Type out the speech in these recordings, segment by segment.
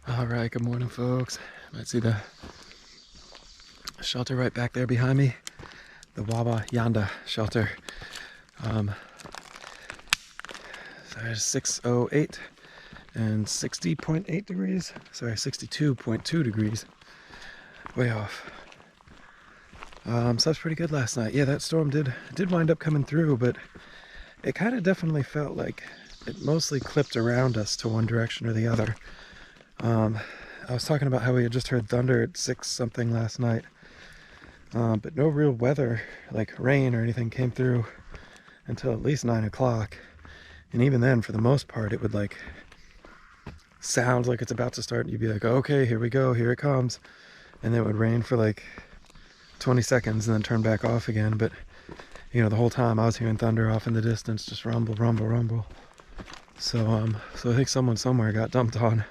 All right, good morning, folks. Might see the shelter right back there behind me, the Waba Yanda shelter. There's 6:08 and 60.8 degrees. Sorry, 62.2 degrees. Way off. Slept pretty good last night. Yeah, that storm did wind up coming through, but it kind of definitely felt like it mostly clipped around us to one direction or the other. I was talking about how we had just heard thunder at 6 something last night, but no real weather, like rain or anything, came through until at least 9 o'clock. And even then, for the most part, it would like sound like it's about to start. You'd be like, okay, here we go, here it comes. And then it would rain for like 20 seconds and then turn back off again. But, you know, the whole time I was hearing thunder off in the distance, just rumble, rumble, rumble. So I think someone somewhere got dumped on.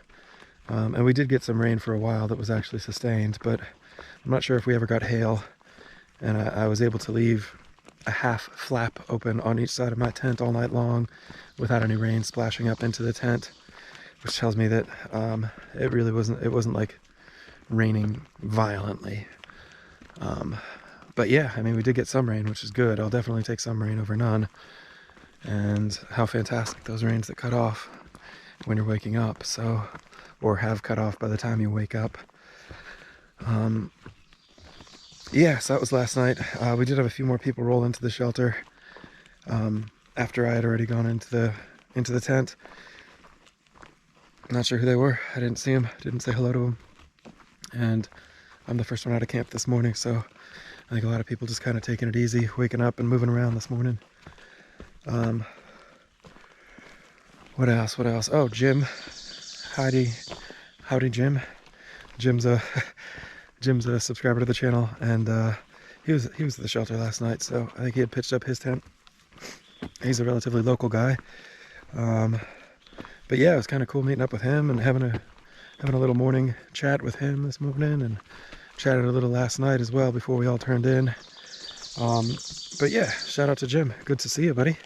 And we did get some rain for a while that was actually sustained, but I'm not sure if we ever got hail. And I was able to leave a half flap open on each side of my tent all night long without any rain splashing up into the tent, which tells me that it wasn't like raining violently. But yeah, I mean, we did get some rain, which is good. I'll definitely take some rain over none. And how fantastic those rains that cut off when you're waking up, so, or have cut off by the time you wake up. Yeah, so that was last night. We did have a few more people roll into the shelter after I had already gone into the tent. Not sure who they were. I didn't see them. Didn't say hello to them. And I'm the first one out of camp this morning, so I think a lot of people just kind of taking it easy, waking up and moving around this morning. What else? Oh, Jim. Howdy, Jim. Jim's a subscriber to the channel, and he was at the shelter last night, so I think he had pitched up his tent. He's a relatively local guy, but yeah, it was kind of cool meeting up with him and having a little morning chat with him this morning, and chatted a little last night as well before we all turned in. But yeah, shout out to Jim. Good to see you, buddy.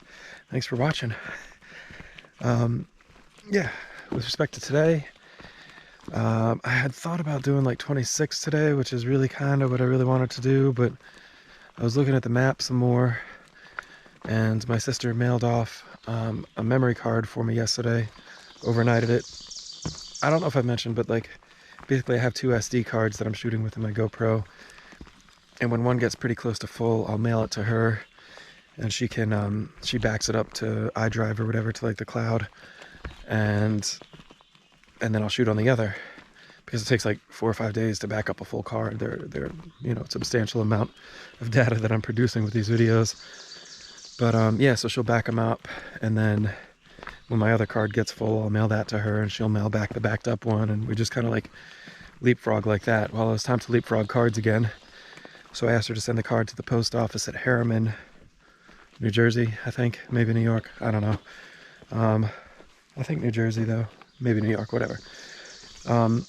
Thanks for watching. Yeah, with respect to today, I had thought about doing like 26 today, which is really kind of what I really wanted to do, but I was looking at the map some more, and my sister mailed off a memory card for me yesterday, overnighted it. I don't know if I've mentioned, but like basically I have 2 SD cards that I'm shooting with in my GoPro, and when one gets pretty close to full, I'll mail it to her, and she can she backs it up to iDrive or whatever, to like the cloud, and then I'll shoot on the other, because it takes like 4 or 5 days to back up a full card. They're you know, substantial amount of data that I'm producing with these videos. But yeah, so she'll back them up, and then when my other card gets full, I'll mail that to her, and she'll mail back the backed up one, and we just kind of like leapfrog like that. Well, it was time to leapfrog cards again, so I asked her to send the card to the post office at Harriman, New Jersey, I think, maybe New York, I don't know. I think New Jersey though, maybe New York, whatever. I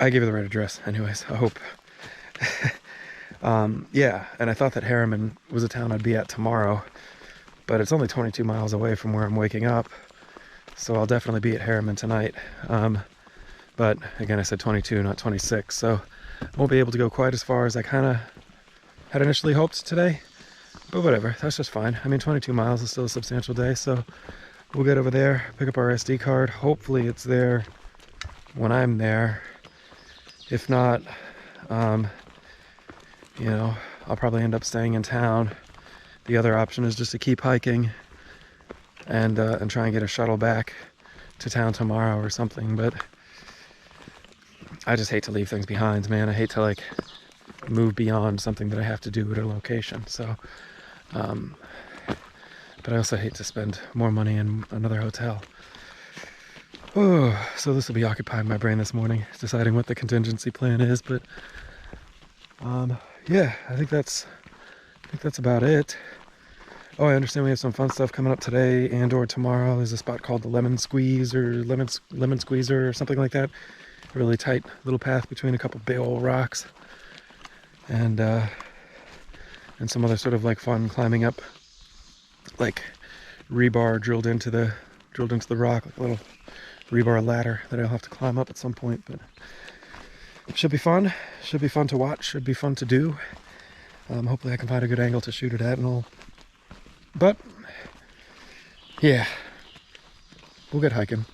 gave her the right address anyways, I hope. Yeah, and I thought that Harriman was a town I'd be at tomorrow, but it's only 22 miles away from where I'm waking up, so I'll definitely be at Harriman tonight. But again, I said 22, not 26, so I won't be able to go quite as far as I kind of had initially hoped today, but whatever, that's just fine. I mean, 22 miles is still a substantial day, so we'll get over there, pick up our SD card. Hopefully it's there when I'm there. If not, you know, I'll probably end up staying in town. The other option is just to keep hiking and try and get a shuttle back to town tomorrow or something, but I just hate to leave things behind, man. I hate to like move beyond something that I have to do at a location, so but I also hate to spend more money in another hotel. Oh, so this will be occupying my brain this morning, deciding what the contingency plan is, but yeah, I think that's about it. Oh, I understand we have some fun stuff coming up today and or tomorrow. There's a spot called the Lemon Squeeze or Lemon Squeezer or something like that. A really tight little path between a couple big old rocks, and some other sort of like fun climbing up, like rebar drilled into the rock, like a little rebar ladder that I'll have to climb up at some point, but it should be fun. Should be fun to watch. Should be fun to do. Hopefully I can find a good angle to shoot it at and all. But yeah, we'll get hiking,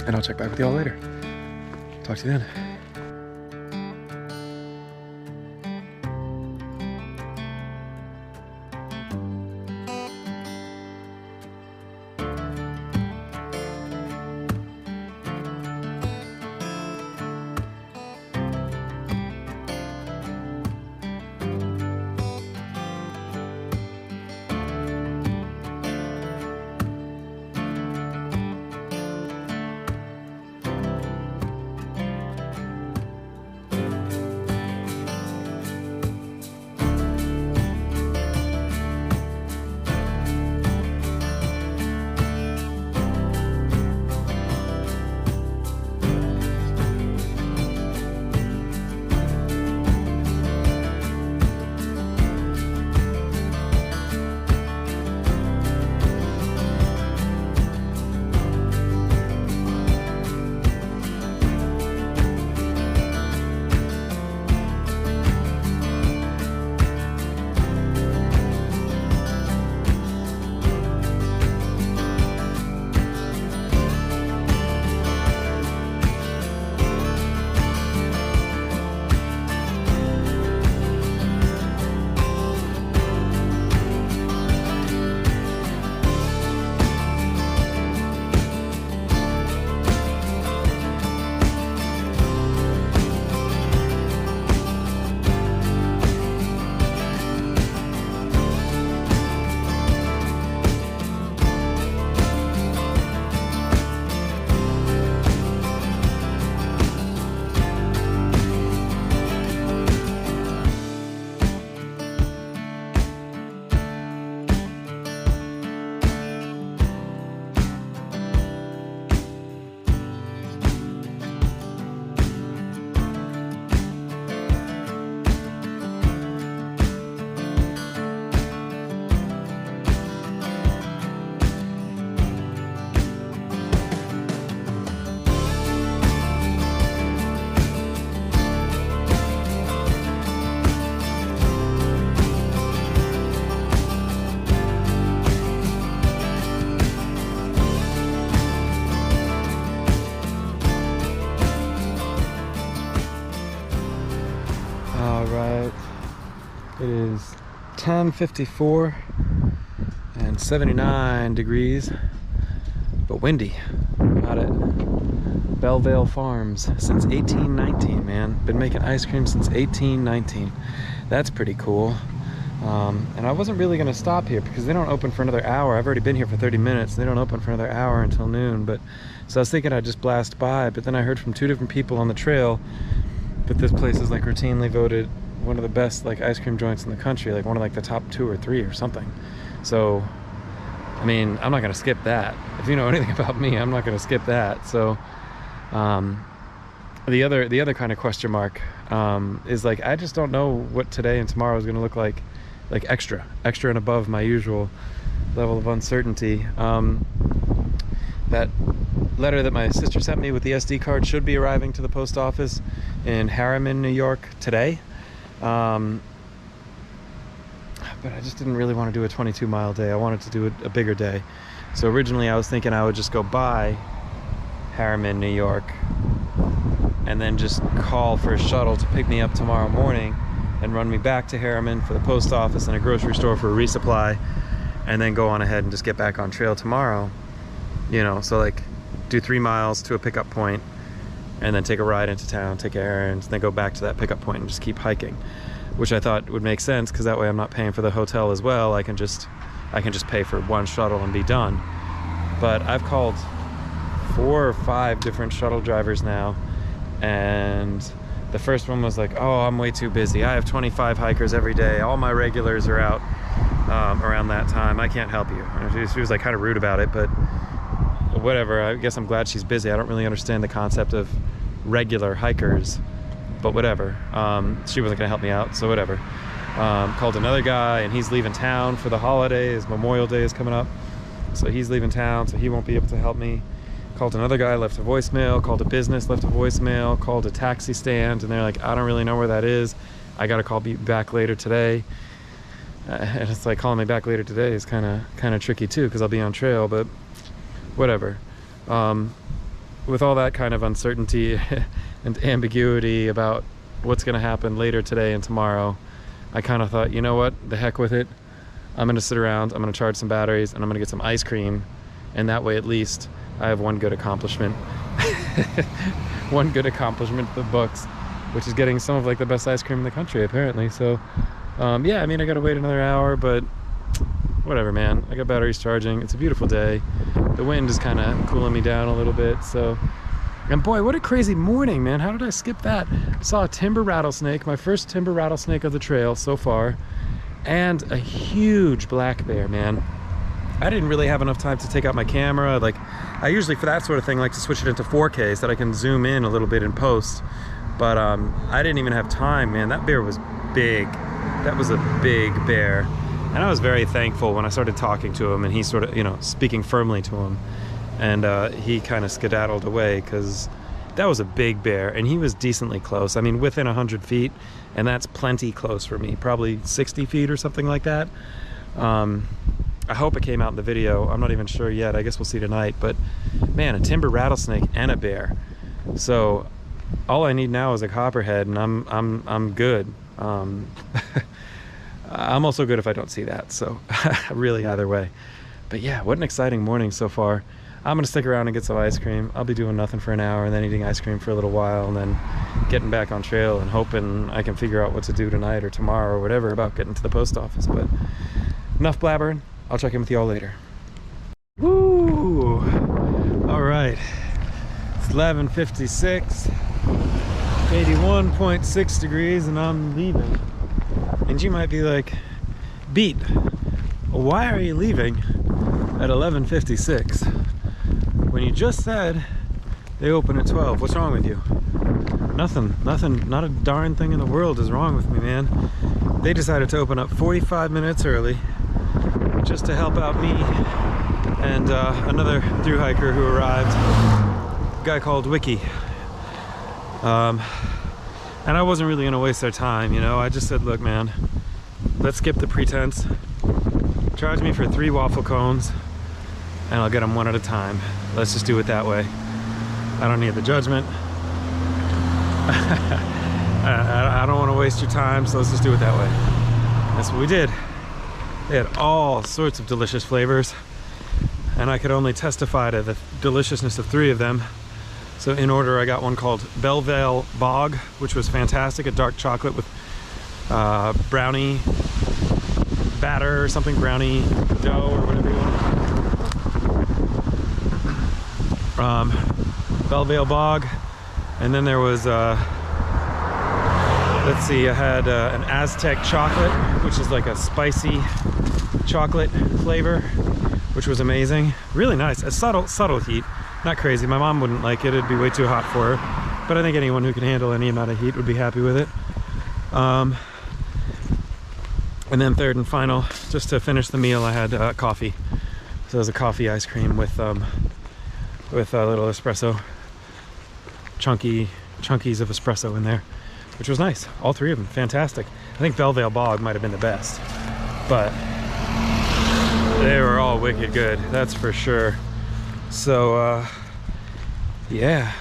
and I'll check back with y'all later. Talk to you then. It is 10:54 and 79 degrees, but windy. I'm out at Belvale Farms since 1819, man. Been making ice cream since 1819. That's pretty cool. And I wasn't really gonna stop here because they don't open for another hour. I've already been here for 30 minutes. And they don't open for another hour until noon. But so I was thinking I'd just blast by, but then I heard from 2 different people on the trail that this place is like routinely voted one of the best like ice cream joints in the country, like one of like the top 2 or 3 or something. So I mean, I'm not gonna skip that. If you know anything about me, I'm not gonna skip that. So the other kind of question mark is like, I just don't know what today and tomorrow is gonna look like extra and above my usual level of uncertainty. That letter that my sister sent me with the SD card should be arriving to the post office in Harriman, New York today. But I just didn't really want to do a 22-mile day. I wanted to do a bigger day. So originally I was thinking I would just go by Harriman, New York, and then just call for a shuttle to pick me up tomorrow morning and run me back to Harriman for the post office and a grocery store for a resupply, and then go on ahead and just get back on trail tomorrow. You know, so like do 3 miles to a pickup point and then take a ride into town, take errands, then go back to that pickup point and just keep hiking, which I thought would make sense because that way I'm not paying for the hotel as well. I can just pay for one shuttle and be done. But I've called 4 or 5 different shuttle drivers now, and the first one was like, oh, I'm way too busy. I have 25 hikers every day. All my regulars are out around that time. I can't help you. And she was like kind of rude about it, but whatever. I guess I'm glad she's busy. I don't really understand the concept of regular hikers, but whatever. She wasn't gonna help me out, so whatever. Called another guy, and he's leaving town for the holidays. Memorial Day is coming up, so he's leaving town, so he won't be able to help me. Called another guy, left a voicemail, called a business, left a voicemail, called a taxi stand, and they're like, I don't really know where that is. I gotta call back later today. And it's like, calling me back later today is kind of tricky too, because I'll be on trail, but whatever. With all that kind of uncertainty and ambiguity about what's gonna happen later today and tomorrow, I kind of thought, you know what, the heck with it. I'm gonna sit around, I'm gonna charge some batteries, and I'm gonna get some ice cream, and that way at least I have one good accomplishment. One good accomplishment for the books, which is getting some of like the best ice cream in the country apparently. So yeah, I mean, I gotta wait another hour, but whatever, man. I got batteries charging. It's a beautiful day. The wind is kind of cooling me down a little bit. So, and boy, what a crazy morning, man. How did I skip that? I saw a timber rattlesnake, my first timber rattlesnake of the trail so far, and a huge black bear, man. I didn't really have enough time to take out my camera. Like, I usually, for that sort of thing, like to switch it into 4K so that I can zoom in a little bit in post. But I didn't even have time, man. That bear was big. That was a big bear. And I was very thankful when I started talking to him and he sort of, you know, speaking firmly to him. And he kind of skedaddled away because that was a big bear and he was decently close. I mean, within 100 feet, and that's plenty close for me. Probably 60 feet or something like that. I hope it came out in the video. I'm not even sure yet. I guess we'll see tonight. But man, a timber rattlesnake and a bear. So all I need now is a copperhead, and I'm good. I'm also good if I don't see that. So really, either way. But yeah, what an exciting morning so far. I'm gonna stick around and get some ice cream. I'll be doing nothing for an hour and then eating ice cream for a little while, and then getting back on trail and hoping I can figure out what to do tonight or tomorrow or whatever about getting to the post office. But enough blabbering. I'll check in with y'all later. Woo! All right, it's 11:56, 81.6 degrees, and I'm leaving. And you might be like, Beat, why are you leaving at 11:56 when you just said they open at 12? What's wrong with you? Nothing, not a darn thing in the world is wrong with me, man. They decided to open up 45 minutes early just to help out me and another thru-hiker who arrived, a guy called Wiki. And I wasn't really gonna waste their time, you know. I just said, look, man, let's skip the pretense. Charge me for 3 waffle cones and I'll get them one at a time. Let's just do it that way. I don't need the judgment. I don't want to waste your time, so let's just do it that way. That's what we did. They had all sorts of delicious flavors, and I could only testify to the deliciousness of 3 of them. So in order, I got one called Belvale Bog, which was fantastic, a dark chocolate with brownie batter or something, brownie dough or whatever you want. Belvale Bog, and then there was let's see, I had an Aztec chocolate, which is like a spicy chocolate flavor, which was amazing. Really nice. A subtle heat. Not crazy. My mom wouldn't like it. It'd be way too hot for her. But I think anyone who can handle any amount of heat would be happy with it. And then third and final, just to finish the meal, I had coffee. So it was a coffee ice cream with a little espresso, chunkies of espresso in there, which was nice. All 3 of them, fantastic. I think Belvale Bog might have been the best, but they were all wicked good, that's for sure. So yeah,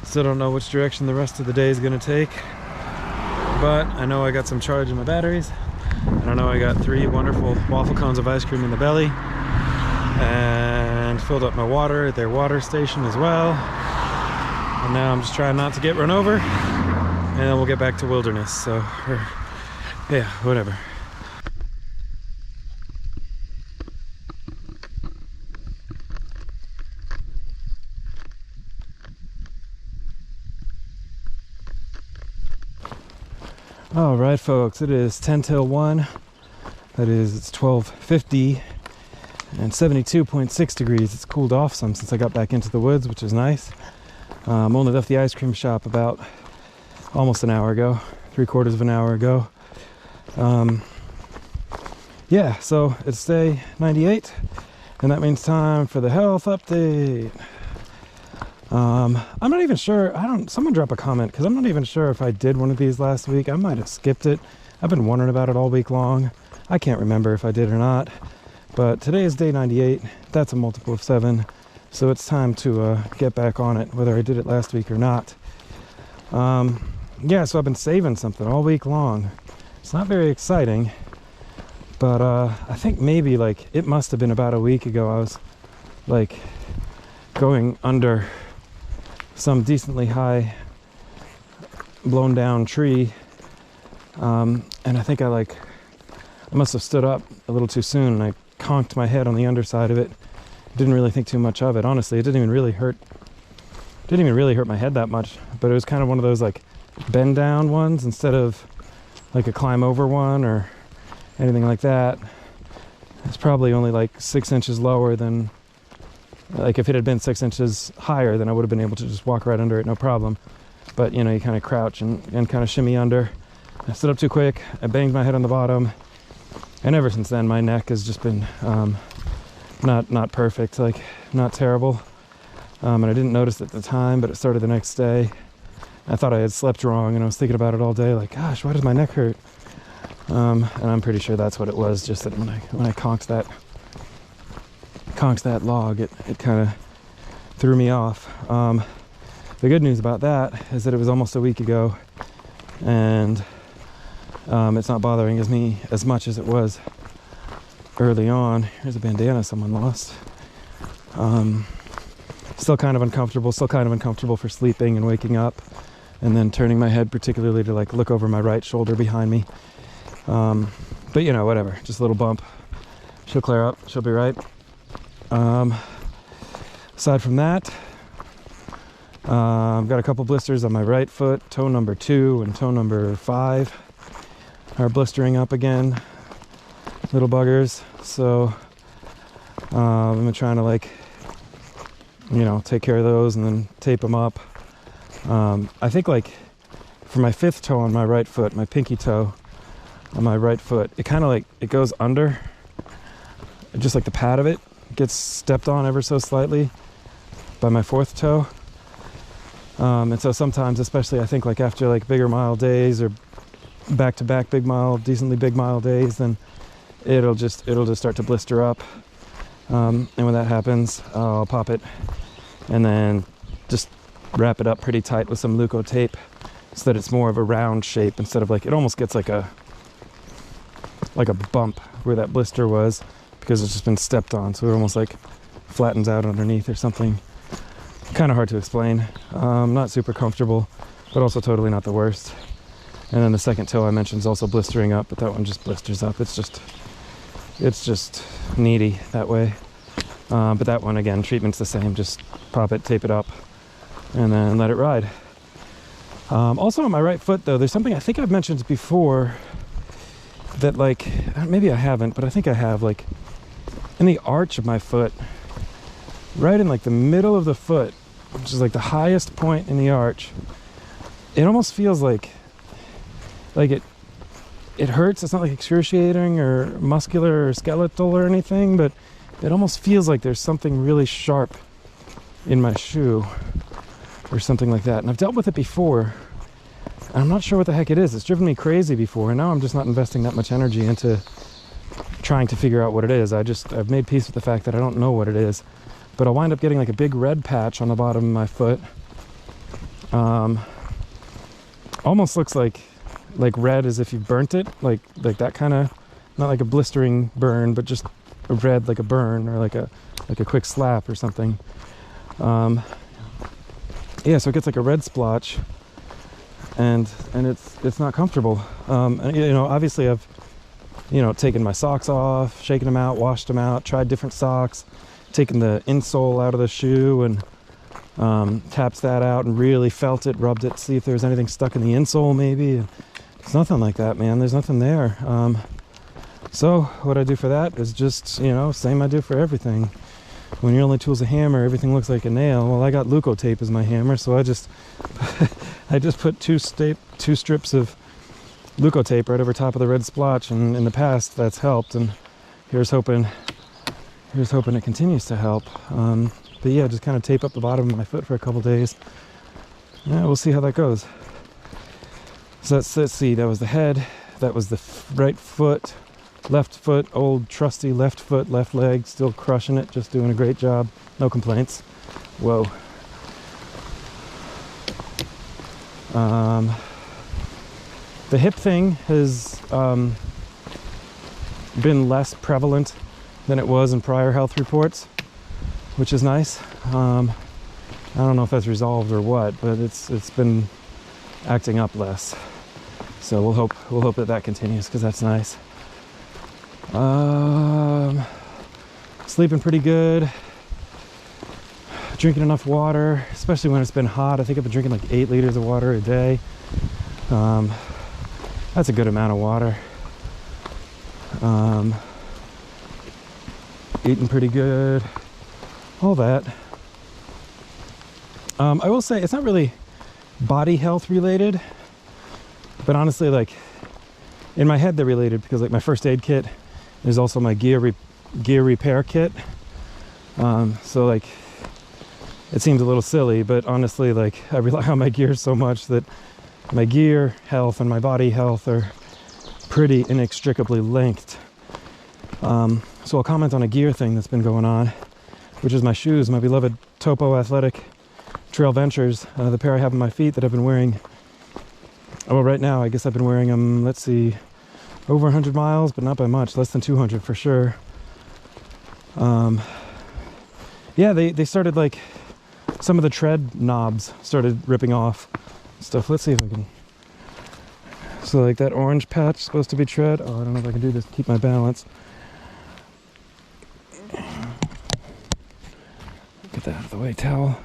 still don't know which direction the rest of the day is gonna take, but I know I got some charge in my batteries, and I know I got 3 wonderful waffle cones of ice cream in the belly, and filled up my water at their water station as well. And now I'm just trying not to get run over, and then we'll get back to wilderness. So yeah, whatever. All right, folks, it is 10 till 1. That is, it's 12:50 and 72.6 degrees. It's cooled off some since I got back into the woods, which is nice. Only left the ice cream shop about almost an hour ago, 3/4 of an hour ago. Yeah, so it's day 98, and that means time for the health update. I'm not even sure. Someone drop a comment, because I'm not even sure if I did one of these last week. I might have skipped it. I've been wondering about it all week long. I can't remember if I did or not. But today is day 98. That's a multiple of 7. So it's time to get back on it, whether I did it last week or not. Yeah, so I've been saving something all week long. It's not very exciting, but I think maybe like it must have been about a week ago I was like going under some decently high blown down tree, and I think I must have stood up a little too soon and I conked my head on the underside of it. Didn't really think too much of it, honestly. It didn't even really hurt my head that much, but it was kind of one of those like bend down ones instead of like a climb over one or anything like that. It's probably only like 6 inches lower than, like if it had been 6 inches higher, then I would have been able to just walk right under it, no problem. But you know, you kind of crouch and kind of shimmy under. I stood up too quick, I banged my head on the bottom, and ever since then my neck has just been not perfect, like not terrible. And I didn't notice it at the time, but it started the next day. I thought I had slept wrong, and I was thinking about it all day, like, gosh, why does my neck hurt? And I'm pretty sure that's what it was, just that when I conked that log, it kind of threw me off. The good news about that is that it was almost a week ago, and it's not bothering me as much as it was early on. Here's a bandana someone lost. Still kind of uncomfortable for sleeping and waking up, and then turning my head particularly to like look over my right shoulder behind me. But you know, whatever, just a little bump. She'll clear up, she'll be right. Aside from that, I've got a couple blisters on my right foot. Toe number 2 and toe number 5 are blistering up again, little buggers. So I've been trying to, like, you know, take care of those and then tape them up. I think like for my 5th toe on my right foot, my pinky toe on my right foot, it kind of like, it goes under, just like the pad of it gets stepped on ever so slightly by my 4th toe. And so sometimes, especially I think like after like bigger mile days or back-to-back decently big mile days, then it'll just start to blister up. And when that happens, I'll pop it and then just wrap it up pretty tight with some Leuco tape so that it's more of a round shape instead of like, it almost gets like a bump where that blister was because it's just been stepped on, so it almost like flattens out underneath or something. Kind of hard to explain. Not super comfortable, but also totally not the worst. And then the 2nd toe I mentioned is also blistering up, but that one just blisters up. It's just needy that way. But that one, again, treatment's the same. Just pop it, tape it up, and then let it ride. Also on my right foot, though, there's something I think I've mentioned before that, like, maybe I haven't, but I think I have, like, in the arch of my foot, right in, like, the middle of the foot, which is, like, the highest point in the arch, it almost feels like it hurts. It's not like excruciating or muscular or skeletal or anything, but it almost feels like there's something really sharp in my shoe or something like that. And I've dealt with it before, and I'm not sure what the heck it is. It's driven me crazy before, and now I'm just not investing that much energy into trying to figure out what it is. I've made peace with the fact that I don't know what it is, but I'll wind up getting like a big red patch on the bottom of my foot. Almost looks like red as if you burnt it, like that kind of, not like a blistering burn, but just a red like a burn or like a quick slap or something. Yeah, so it gets like a red splotch, and it's not comfortable. And you know, obviously I've, you know, taken my socks off, shaken them out, washed them out, tried different socks, taken the insole out of the shoe and tapped that out and really felt it, rubbed it, see if there was anything stuck in the insole maybe. It's nothing like that, man. There's nothing there. So what I do for that is just, you know, same I do for everything. When your only tool's a hammer, everything looks like a nail. Well, I got Leuco tape as my hammer, so I just put two strips of Leuco tape right over top of the red splotch, and in the past that's helped, and here's hoping it continues to help. But yeah, just kind of tape up the bottom of my foot for a couple days. Yeah, we'll see how that goes. So let's see, that was the head, that was the right foot, left foot, old trusty left foot, left leg, still crushing it, just doing a great job, no complaints. Whoa. The hip thing has been less prevalent than it was in prior health reports, which is nice. I don't know if that's resolved or what, but it's been acting up less. So we'll hope that continues, because that's nice. Sleeping pretty good. Drinking enough water, especially when it's been hot. I think I've been drinking like 8 liters of water a day. That's a good amount of water. Eating pretty good. All that. I will say it's not really body health related, but honestly, like in my head they're related, because like my first aid kit is also my gear repair kit. So like it seems a little silly, but honestly, like I rely on my gear so much that my gear health and my body health are pretty inextricably linked. So I'll comment on a gear thing that's been going on, which is my shoes, my beloved Topo Athletic Trail Ventures, the pair I have on my feet that I've been wearing. Well, right now, I guess I've been wearing them, let's see, over 100 miles, but not by much, less than 200 for sure. Yeah, they started like, some of the tread knobs started ripping off stuff. Let's see if I can. So like that orange patch supposed to be tread. Oh, I don't know if I can do this to keep my balance. Get that out of the way, towel.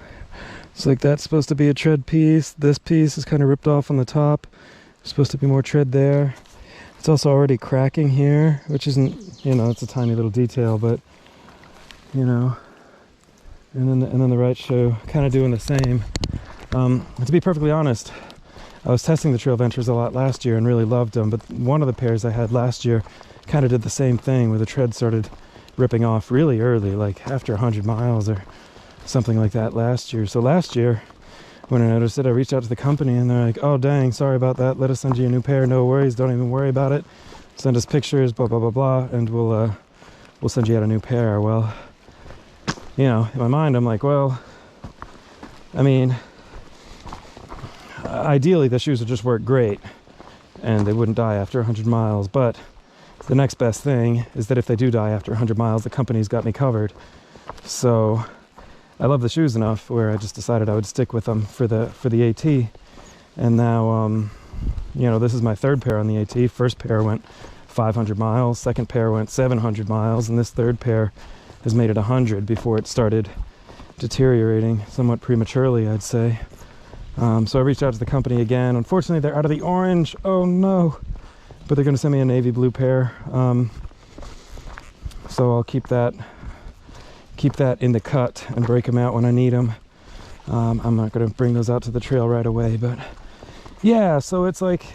So like that's supposed to be a tread piece. This piece is kind of ripped off on the top. There's supposed to be more tread there. It's also already cracking here, which isn't, you know, it's a tiny little detail, but you know. And then the right shoe kind of doing the same. To be perfectly honest, I was testing the Trail Ventures a lot last year and really loved them, but one of the pairs I had last year kind of did the same thing, where the tread started ripping off really early, like after 100 miles or something like that last year. So last year, when I noticed it, I reached out to the company and they're like, oh dang, sorry about that, let us send you a new pair, no worries, don't even worry about it, send us pictures, blah blah blah blah, and we'll send you out a new pair. Well, you know, in my mind I'm like, well, I mean, ideally the shoes would just work great and they wouldn't die after 100 miles, but the next best thing is that if they do die after 100 miles, the company's got me covered. So I love the shoes enough where I just decided I would stick with them for the AT. And now, you know, this is my third pair on the AT. First pair went 500 miles, second pair went 700 miles, and this third pair has made it 100 before it started deteriorating somewhat prematurely, I'd say. So I reached out to the company again. Unfortunately, they're out of the orange. Oh no! But they're going to send me a navy blue pair. So I'll keep that in the cut and break them out when I need them. I'm not going to bring those out to the trail right away, but yeah. So it's like,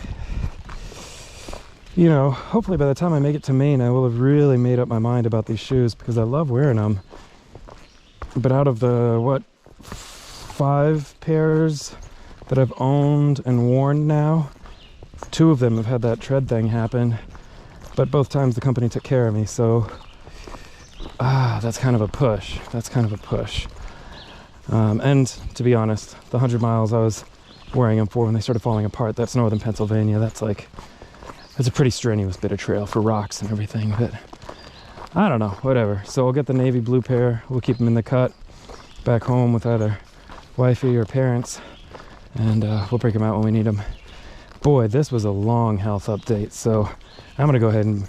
you know, hopefully by the time I make it to Maine, I will have really made up my mind about these shoes, because I love wearing them. But out of the, 5 pairs that I've owned and worn now, 2 of them have had that tread thing happen, but both times the company took care of me, so that's kind of a push. And to be honest, the 100 miles I was wearing them for when they started falling apart, that's northern Pennsylvania. That's a pretty strenuous bit of trail for rocks and everything, but I don't know, whatever. So I'll get the navy blue pair, we'll keep them in the cut back home with either wifey or parents, and we'll break them out when we need them. Boy, this was a long health update, so I'm gonna go ahead and,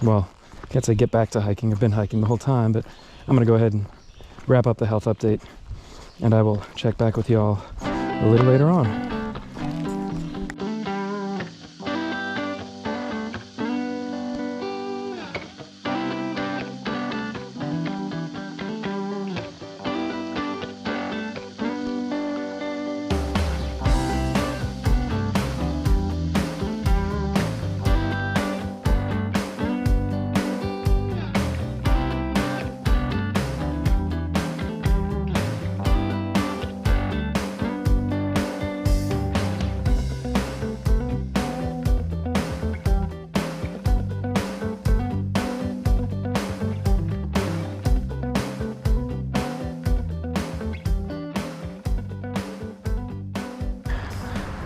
well, I can't say get back to hiking, I've been hiking the whole time, but I'm gonna go ahead and wrap up the health update, and I will check back with y'all a little later on.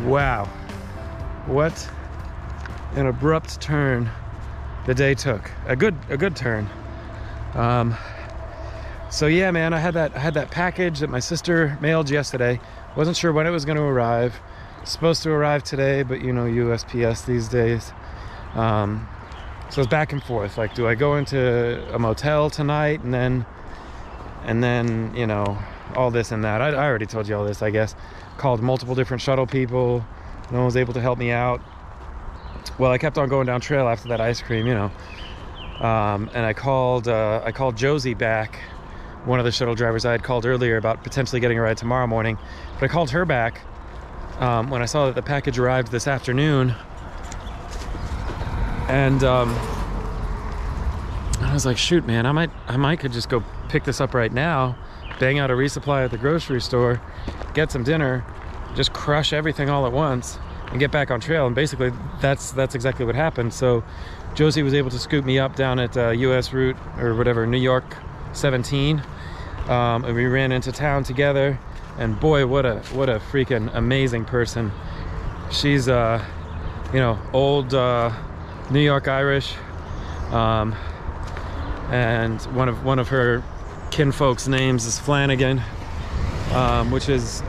Wow, what an abrupt turn the day took. A good turn. So yeah, man, I had that package that my sister mailed yesterday. Wasn't sure when it was going to arrive. Supposed to arrive today, but you know, USPS these days. So it's back and forth. Like, do I go into a motel tonight and then you know, all this and that. I already told you all this, I guess. Called multiple different shuttle people. No one was able to help me out. Well, I kept on going down trail after that ice cream, you know. And I called Josie back, one of the shuttle drivers I had called earlier about potentially getting a ride tomorrow morning. But I called her back when I saw that the package arrived this afternoon. And I was like, shoot, man, I might could just go pick this up right now, bang out a resupply at the grocery store, get some dinner, just crush everything all at once, and get back on trail. And basically, that's exactly what happened. So Josie was able to scoop me up down at US Route, or whatever, New York 17, and we ran into town together. And boy, what a freaking amazing person. She's you know, old New York Irish, and one of her kinfolk's names is Flanagan, which is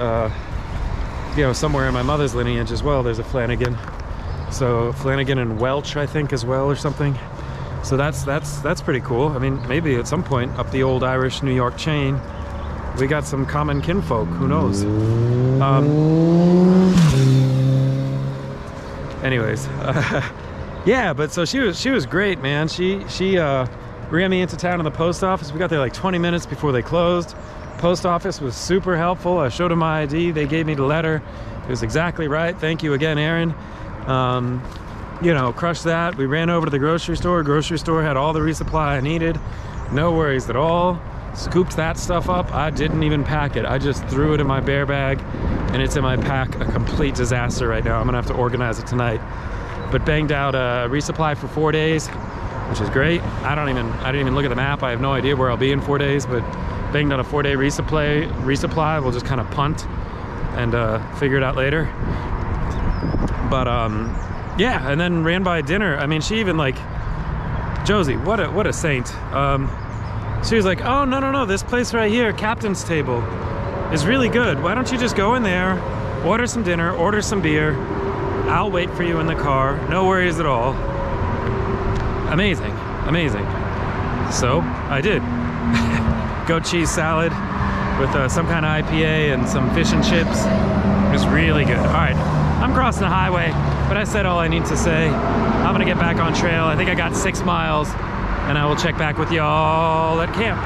you know, somewhere in my mother's lineage as well. There's a Flanagan, so Flanagan and Welch, I think, as well, or something. So that's pretty cool. I mean, maybe at some point up the old Irish New York chain, we got some common kinfolk. Who knows? Anyways, yeah. But so she was great, man. She ran me into town in the post office. We got there like 20 minutes before they closed. Post office was super helpful. I showed them my ID. They gave me the letter. It was exactly right. Thank you again, Aaron. You know, crushed that. We ran over to the grocery store. Grocery store had all the resupply I needed. No worries at all. Scooped that stuff up. I didn't even pack it. I just threw it in my bear bag, and it's in my pack. A complete disaster right now. I'm gonna have to organize it tonight. But banged out a resupply for 4 days, which is great. I didn't even look at the map. I have no idea where I'll be in 4 days, but banged on a 4-day resupply. We'll just kind of punt and figure it out later. But yeah, and then ran by dinner. I mean, she even, like, Josie, what a saint. She was like, oh, no, this place right here, Captain's Table, is really good. Why don't you just go in there, order some dinner, order some beer. I'll wait for you in the car. No worries at all. Amazing, amazing. So I did. Goat cheese salad with some kind of IPA and some fish and chips. It was really good. All right, I'm crossing the highway, but I said all I need to say. I'm gonna get back on trail. I think I got 6 miles, and I will check back with y'all at camp.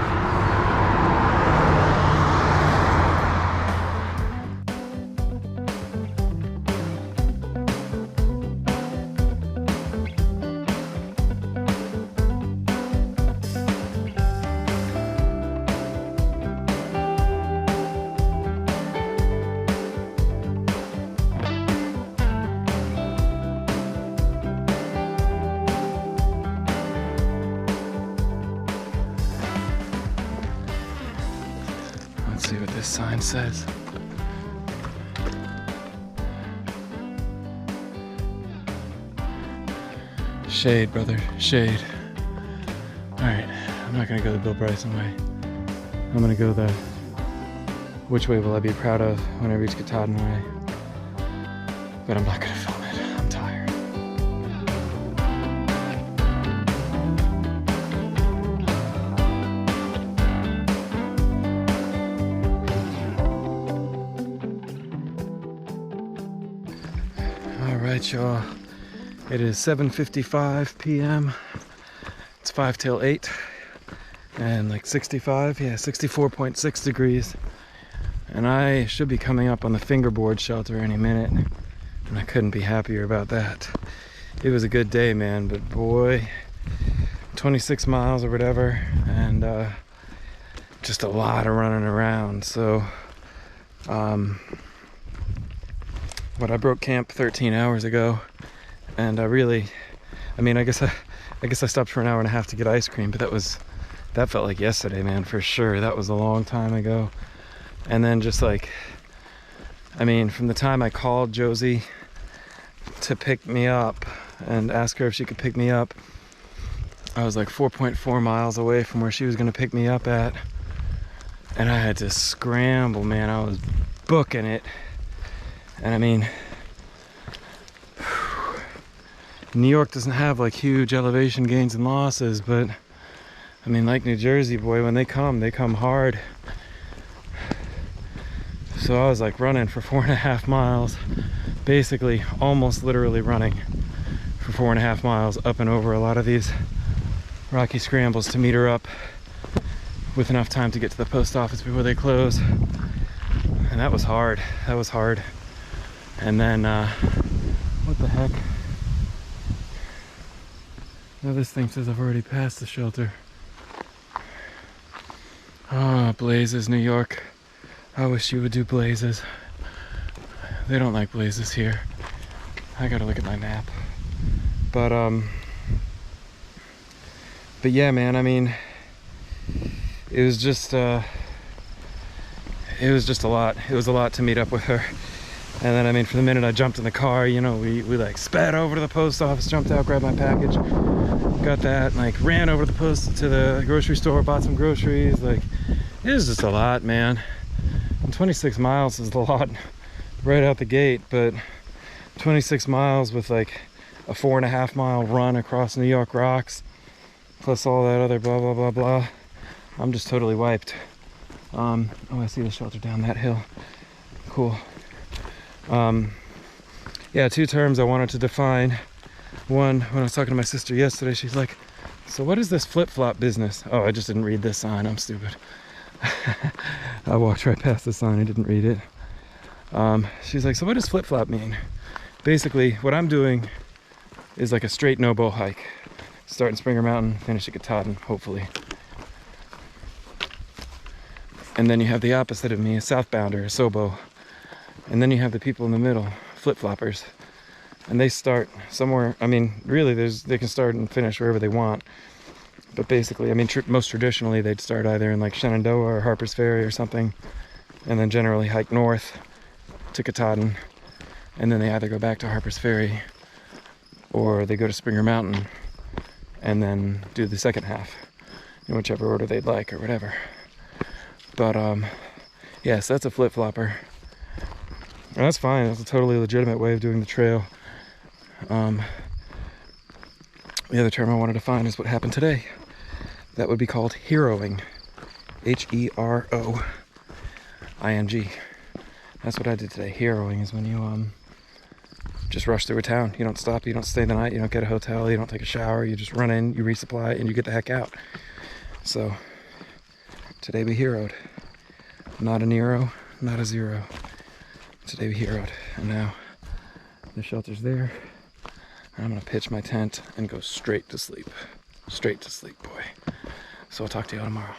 Let's see what this sign says. Shade, brother, shade. Alright, I'm not gonna go the Bill Bryson way. I'm gonna go the which way will I be proud of when I reach Katahdin way. But I'm not gonna film it. I'm tired. Alright, y'all. It is 7:55 p.m. It's 5 till 8 and like 64.6 degrees. And I should be coming up on the fingerboard shelter any minute. And I couldn't be happier about that. It was a good day, man, but boy, 26 miles or whatever, and just a lot of running around. So, but I broke camp 13 hours ago. And I guess I stopped for an hour and a half to get ice cream, but that felt like yesterday, man, for sure. That was a long time ago. And then just like, I mean, from the time I called Josie to pick me up and ask her if she could pick me up, I was like 4.4 miles away from where she was gonna pick me up at. And I had to scramble, man. I was booking it. And I mean, New York doesn't have like huge elevation gains and losses, but I mean, like New Jersey, boy, when they come hard. So I was like running for 4.5 miles, basically almost literally running for 4.5 miles up and over a lot of these rocky scrambles to meet her up with enough time to get to the post office before they close. And that was hard. That was hard. And then, what the heck? Now this thing says I've already passed the shelter. Oh, Blazes, New York. I wish you would do Blazes. They don't like Blazes here. I gotta look at my map. But yeah, man, I mean, it was just a lot. It was a lot to meet up with her. And then, I mean, for the minute I jumped in the car, you know, we like sped over to the post office, jumped out, grabbed my package, got that, and like ran over to the grocery store, bought some groceries. Like, it was just a lot, man. And 26 miles is a lot right out the gate, but 26 miles with like a 4.5 mile run across New York rocks, plus all that other blah, blah, blah, blah. I'm just totally wiped. Oh, I see the shelter down that hill. Cool. Yeah, 2 terms I wanted to define. One, when I was talking to my sister yesterday, she's like, so what is this flip-flop business? Oh, I just didn't read this sign. I'm stupid. I walked right past the sign. I didn't read it. She's like, so what does flip-flop mean? Basically, what I'm doing is like a straight no-bow hike. Start in Springer Mountain, finish at Katahdin, hopefully. And then you have the opposite of me, a southbounder, a sobo. And then you have the people in the middle, flip-floppers. And they start somewhere, I mean, really, they can start and finish wherever they want. But basically, I mean, most traditionally, they'd start either in like Shenandoah or Harper's Ferry or something, and then generally hike north to Katahdin. And then they either go back to Harper's Ferry, or they go to Springer Mountain, and then do the second half, in whichever order they'd like, or whatever. But, yeah, so that's a flip-flopper. And that's fine. That's a totally legitimate way of doing the trail. The other term I wanted to find is what happened today. That would be called heroing. H-E-R-O-I-N-G. That's what I did today. Heroing is when you just rush through a town. You don't stop, you don't stay the night, you don't get a hotel, you don't take a shower, you just run in, you resupply, and you get the heck out. So, today we heroed. Not a Nero, not a zero. Today we heroed. And now, the shelter's there. I'm gonna pitch my tent and go straight to sleep. Straight to sleep, boy. So I'll talk to you all tomorrow.